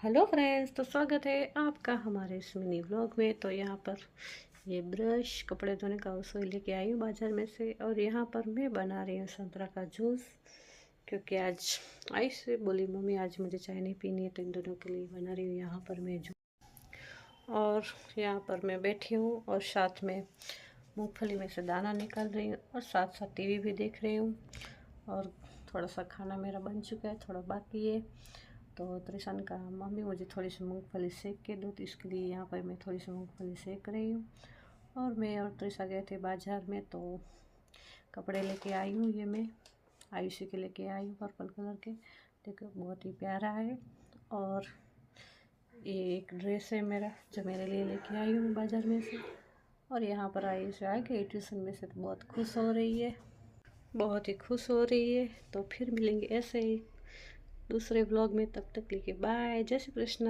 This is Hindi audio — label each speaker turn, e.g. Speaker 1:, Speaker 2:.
Speaker 1: हेलो फ्रेंड्स, तो स्वागत है आपका हमारे इस मिनी व्लॉग में। तो यहाँ पर ये ब्रश कपड़े धोने का रसोई लेके आई हूँ बाज़ार में से। और यहाँ पर मैं बना रही हूँ संतरा का जूस, क्योंकि आज आई से बोली मम्मी आज मुझे चाय नहीं पीनी है, तो इन दोनों के लिए बना रही हूँ यहाँ पर मैं जूस। और यहाँ पर मैं बैठी हूँ और साथ में मूँगफली में से दाना निकाल रही हूँ और साथ साथ टीवी भी देख रही हूँ। और थोड़ा सा खाना मेरा बन चुका है, थोड़ा बाकी है। तो त्रिशन का मम्मी मुझे थोड़ी सी मूंगफली सेक के दो, तो इसके लिए यहाँ पर मैं थोड़ी सी मूंगफली सेक रही हूँ। और मैं और त्रिशा गए थे बाज़ार में, तो कपड़े लेके आई हूँ। ये मैं आयुषी के लेके आई हूँ पर्पल कलर के, देखो बहुत ही प्यारा है। और ये एक ड्रेस है मेरा जो मेरे लिए लेके आई हूँ बाज़ार में से। और यहाँ पर आयुषी आ गई ट्यूशन में से, तो बहुत खुश हो रही है, बहुत ही खुश हो रही है। तो फिर मिलेंगे ऐसे ही दूसरे व्लॉग में, तब तक के लिए बाय, जय श्री कृष्ण।